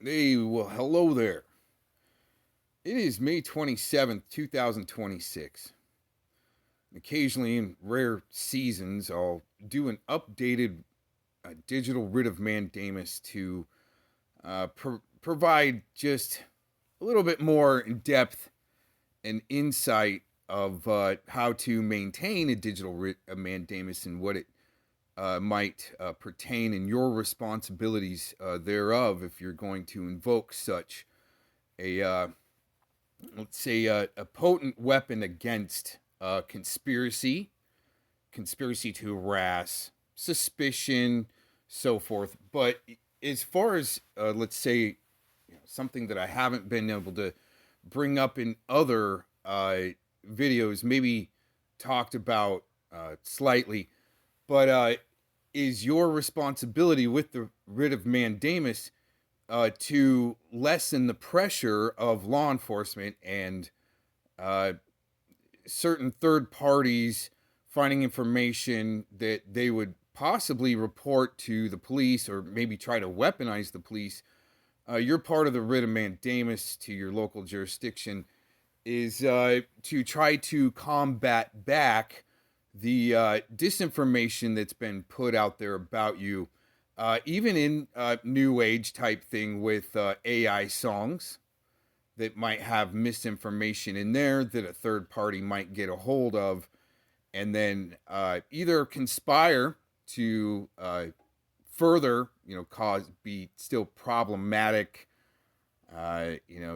Hey, well, hello there. It is May 27th, 2026. Occasionally, in rare seasons, I'll do an updated digital writ of mandamus to provide just a little bit more in depth and insight of how to maintain a digital writ of mandamus and what it might pertain and your responsibilities thereof if you're going to invoke such a let's say a potent weapon against conspiracy to harass, suspicion, so forth. But as far as let's say something that I haven't been able to bring up in other videos, maybe talked about slightly, but is your responsibility with the writ of mandamus to lessen the pressure of law enforcement and uh, certain third parties finding information that they would possibly report to the police or maybe try to weaponize the police. You're part of the writ of mandamus to your local jurisdiction is to try to combat back the disinformation that's been put out there about you, even in new age type thing with AI songs that might have misinformation in there that a third party might get a hold of, and then either conspire to further, cause be still problematic,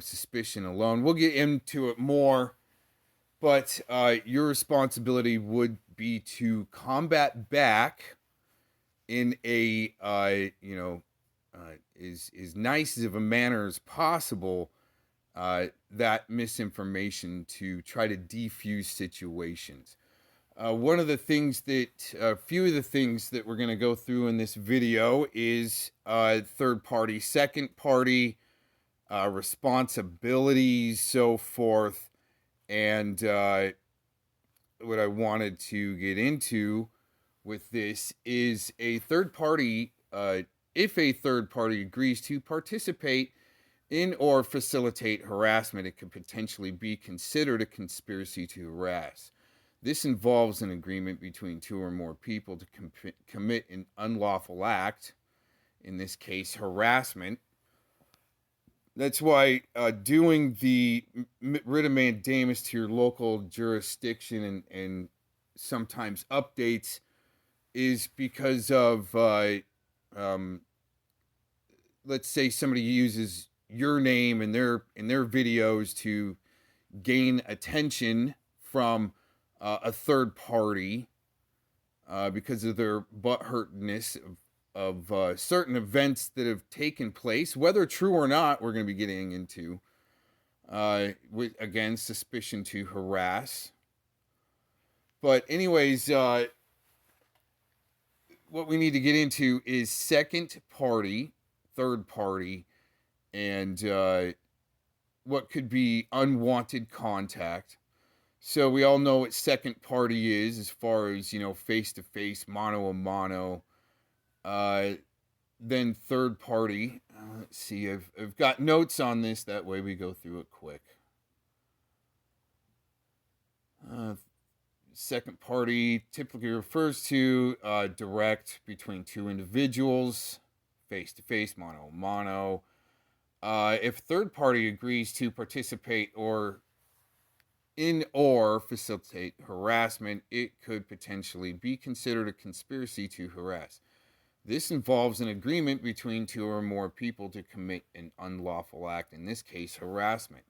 suspicion alone. We'll get into it more, but your responsibility would be to combat back in a as nice of a manner as possible that misinformation to try to defuse situations. One of the things that a few of the things that we're going to go through in this video is third party, second party responsibilities, so forth, and what I wanted to get into with this is a third party, if a third party agrees to participate in or facilitate harassment, it could potentially be considered a conspiracy to harass. This involves an agreement between two or more people to commit an unlawful act, in this case, harassment. That's why doing the writ of mandamus to your local jurisdiction and sometimes updates is because of, let's say somebody uses your name in their videos to gain attention from a third party because of their butthurtness of certain events that have taken place, whether true or not. We're going to be getting into with again suspicion to harass. But anyways, what we need to get into is second party, third party, and what could be unwanted contact. So we all know what second party is as far as, face to face, mano a mano. Then third party. Let's see, I've got notes on this. That way we go through it quick. Second party typically refers to direct between two individuals, face to face, mano a mano. If third party agrees to participate or facilitate harassment, it could potentially be considered a conspiracy to harass. This involves an agreement between two or more people to commit an unlawful act, in this case, harassment.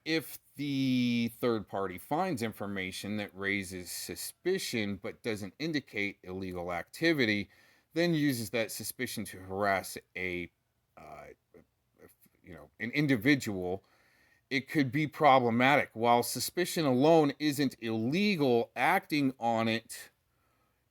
If the third party finds information that raises suspicion but doesn't indicate illegal activity, then uses that suspicion to harass an individual, it could be problematic. While suspicion alone isn't illegal, acting on it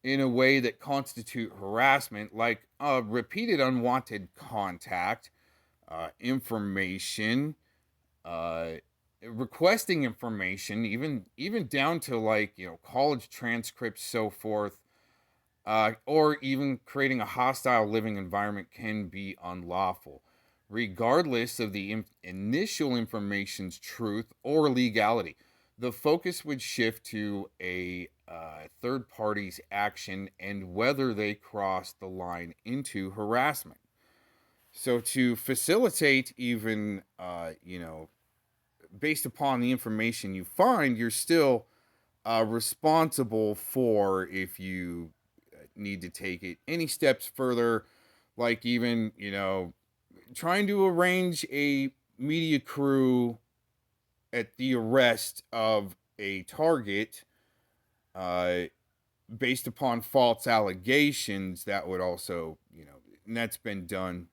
in a way that constitute harassment, like repeated unwanted contact, information, requesting information, even down to college transcripts, so forth, or even creating a hostile living environment, can be unlawful. regardless of the initial information's truth or legality. The focus would shift to a third party's action and whether they cross the line into harassment. So, to facilitate, even, based upon the information you find, you're still responsible for if you need to take it any steps further, like even, trying to arrange a media crew at the arrest of a target uh, based upon false allegations. That would also, and that's been done.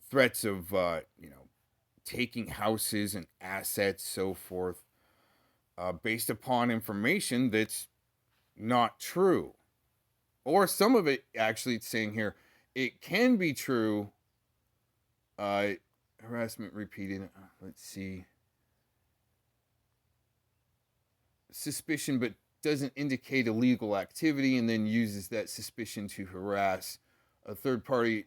Threats of, taking houses and assets, so forth, based upon information that's not true. Or some of it, actually, it's saying here, it can be true. Uh, Harassment repeated. Let's see. Suspicion, but doesn't indicate illegal activity, and then uses that suspicion to harass a third party.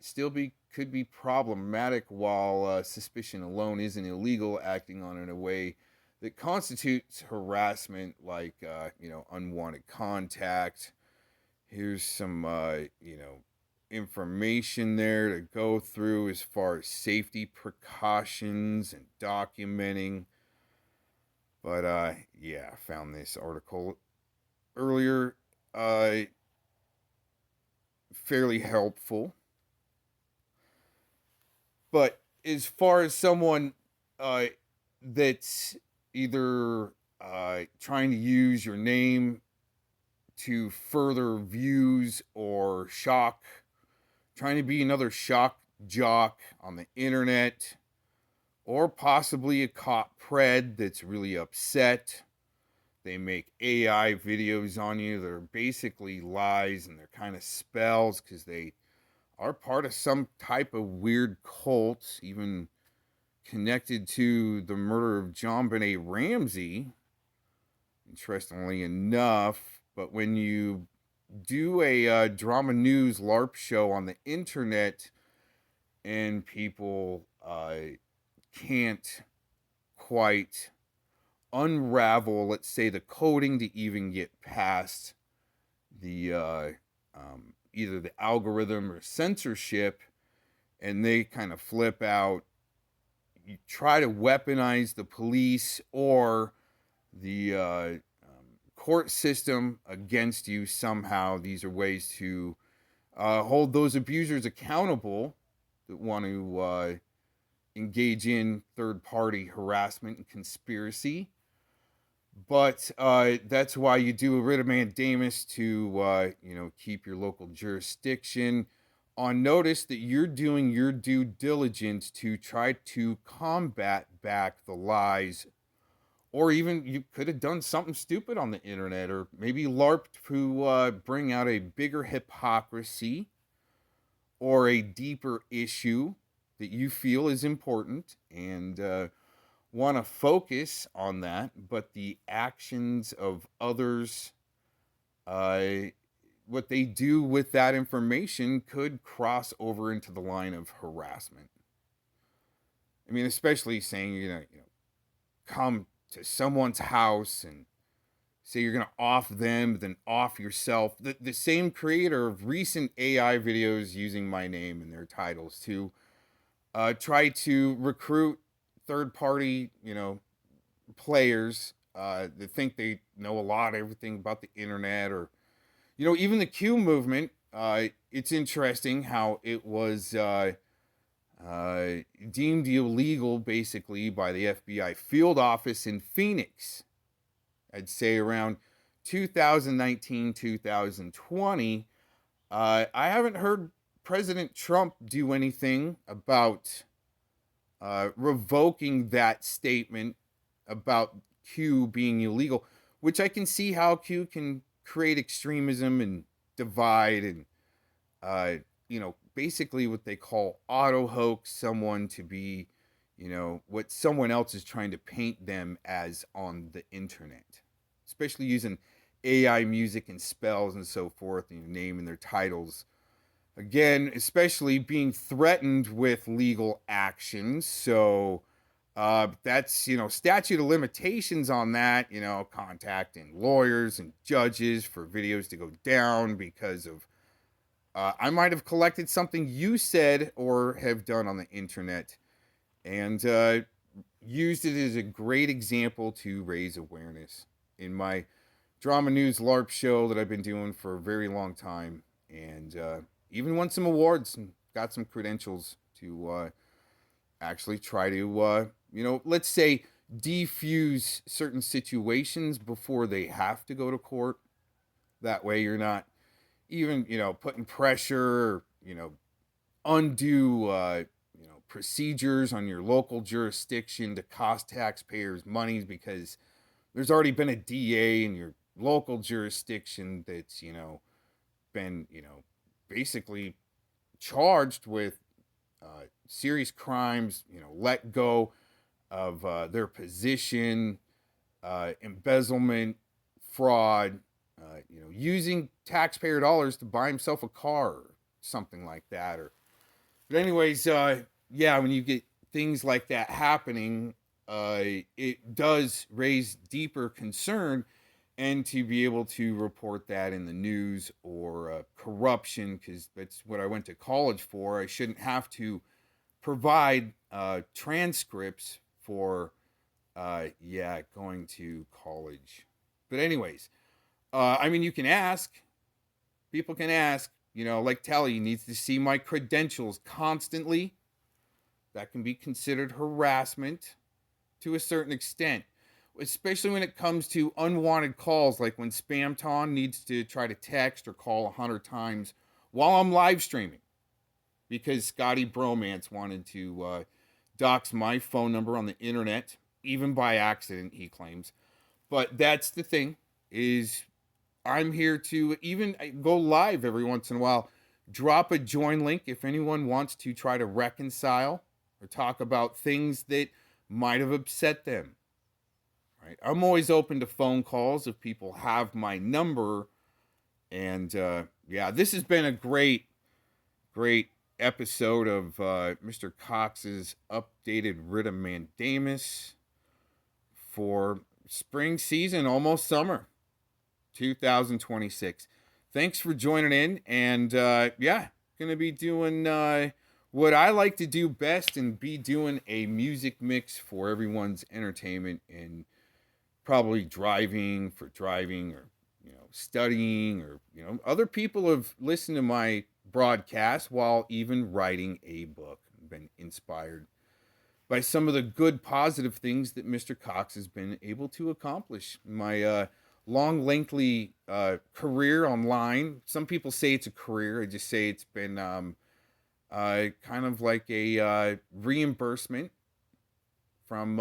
Could be problematic, while suspicion alone isn't illegal. Acting on it in a way that constitutes harassment, like unwanted contact. Here's some information there to go through as far as safety precautions and documenting. But yeah, I found this article earlier, fairly helpful. But as far as someone that's either trying to use your name to further views or shock, trying to be another shock jock on the internet, or possibly a cop pred that's really upset. They make AI videos on you. They're basically lies, and they're kind of spells because they are part of some type of weird cult, even connected to the murder of JonBenet Ramsey, interestingly enough. But when you do a drama news LARP show on the internet and people can't quite unravel, let's say, the coding to even get past the either the algorithm or censorship, and they kind of flip out, you try to weaponize the police or the court system against you somehow. These are ways to hold those abusers accountable that want to engage in third-party harassment and conspiracy. But that's why you do a writ of mandamus to, keep your local jurisdiction on notice that you're doing your due diligence to try to combat back the lies. Or even you could have done something stupid on the internet, or maybe LARPed to bring out a bigger hypocrisy or a deeper issue that you feel is important, and want to focus on that. But the actions of others, what they do with that information, could cross over into the line of harassment. I mean, especially saying come to someone's house and say you're going to off them, then off yourself. The same creator of recent AI videos using my name and their titles to try to recruit third party, players that think they know a lot, everything about the internet, or, even the Q movement. It's interesting how it was deemed illegal basically by the FBI field office in Phoenix. I'd say around 2019, 2020. I haven't heard President Trump do anything about revoking that statement about Q being illegal, which I can see how Q can create extremism and divide and, basically what they call auto hoax someone to be, what someone else is trying to paint them as on the internet, especially using AI music and spells and so forth, and name and their titles. Again, especially being threatened with legal actions. So that's, statute of limitations on that, contacting lawyers and judges for videos to go down because of I might have collected something you said or have done on the internet, and used it as a great example to raise awareness in my drama news LARP show that I've been doing for a very long time, and even won some awards and got some credentials to actually try to, let's say, defuse certain situations before they have to go to court. That way, you're not even, putting pressure, or, undue, procedures on your local jurisdiction to cost taxpayers money because there's already been a DA in your local jurisdiction that's, been, basically charged with serious crimes, let go of their position, embezzlement, fraud, using taxpayer dollars to buy himself a car or something like that. But anyways, yeah, when you get things like that happening, it does raise deeper concern, and to be able to report that in the news, or corruption, because that's what I went to college for. I shouldn't have to provide transcripts for, going to college. But anyways, I mean, you can ask. People can ask. Like Telly needs to see my credentials constantly. That can be considered harassment to a certain extent, especially when it comes to unwanted calls, like when Spamton needs to try to text or call 100 times while I'm live streaming because Scotty Bromance wanted to dox my phone number on the internet, even by accident, he claims. But that's the thing, is I'm here to even go live every once in a while, drop a join link if anyone wants to try to reconcile or talk about things that might have upset them. Right? I'm always open to phone calls if people have my number. And this has been a great, great episode of Mr. Cox's updated Writ of Mandamus for spring season, almost summer 2026. Thanks for joining in. And gonna be doing what I like to do best, and be doing a music mix for everyone's entertainment, and probably driving, or studying, or other people have listened to my broadcast while even writing a book. Been inspired by some of the good positive things that Mr. Cox has been able to accomplish. My long, lengthy career online. Some people say it's a career. I just say it's been kind of like a reimbursement from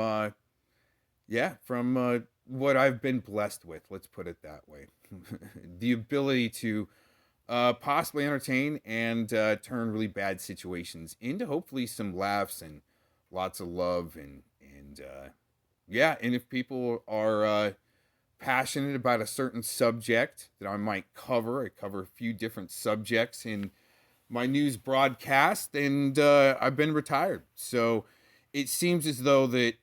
what I've been blessed with. Let's put it that way. The ability to possibly entertain and turn really bad situations into hopefully some laughs and lots of love, and and if people are passionate about a certain subject that I might cover, I cover a few different subjects in my news broadcast, and I've been retired, so it seems as though that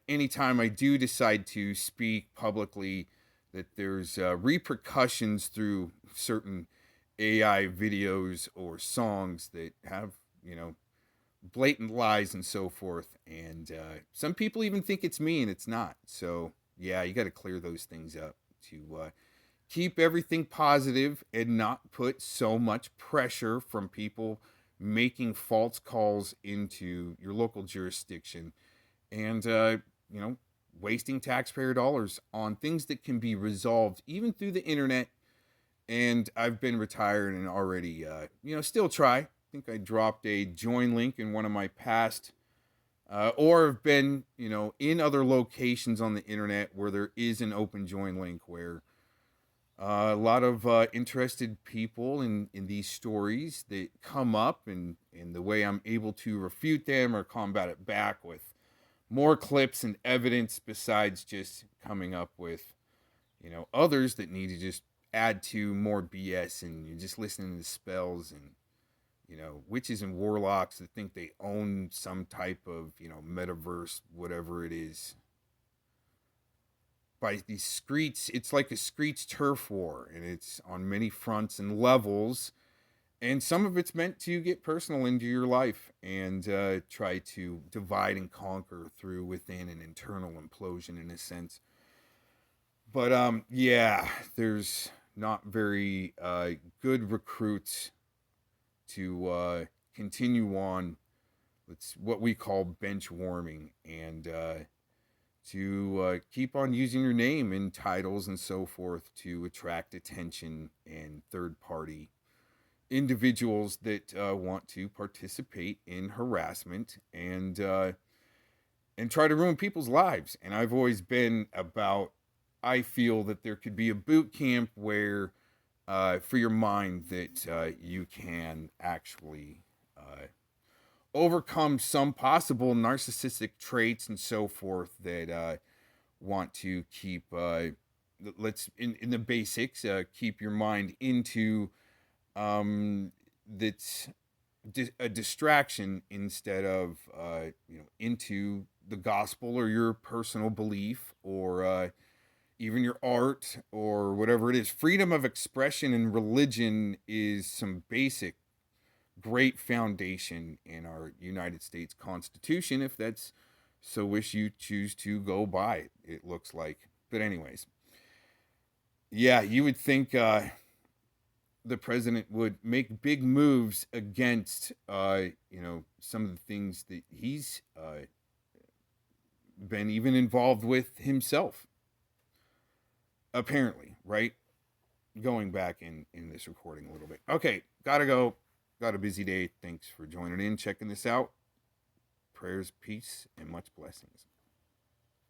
anytime I do decide to speak publicly, that there's repercussions through certain AI videos or songs that have, blatant lies and so forth. And some people even think it's me, and it's not. So, yeah, you got to clear those things up to keep everything positive and not put so much pressure from people making false calls into your local jurisdiction, and wasting taxpayer dollars on things that can be resolved even through the internet. And I've been retired and already still try. I think I dropped a join link in one of my past or have been in other locations on the internet where there is an open join link, where a lot of interested people in these stories that come up, and the way I'm able to refute them or combat it back with more clips and evidence, besides just coming up with others that need to just add to more BS, and you're just listening to spells and witches and warlocks that think they own some type of, metaverse, whatever it is. By these streets, it's like a streets turf war, and it's on many fronts and levels. And some of it's meant to get personal into your life and try to divide and conquer through within an internal implosion, in a sense. But yeah, there's not very good recruits to continue on. It's what we call bench warming, and to keep on using your name and titles and so forth to attract attention and third party individuals that want to participate in harassment and try to ruin people's lives. And I've always been about, I feel that there could be a boot camp where for your mind that you can actually overcome some possible narcissistic traits and so forth that want to keep let's in the basics keep your mind into that's a distraction instead of into the gospel or your personal belief or even your art or whatever it is. Freedom of expression and religion is some basic great foundation in our United States Constitution, if that's so wish you choose to go by it, it looks like. But anyways, yeah, you would think the president would make big moves against some of the things that he's been even involved with himself, apparently, right? Going back in this recording a little bit. Okay, gotta go. Got a busy day. Thanks for joining in, checking this out. Prayers, peace, and much blessings.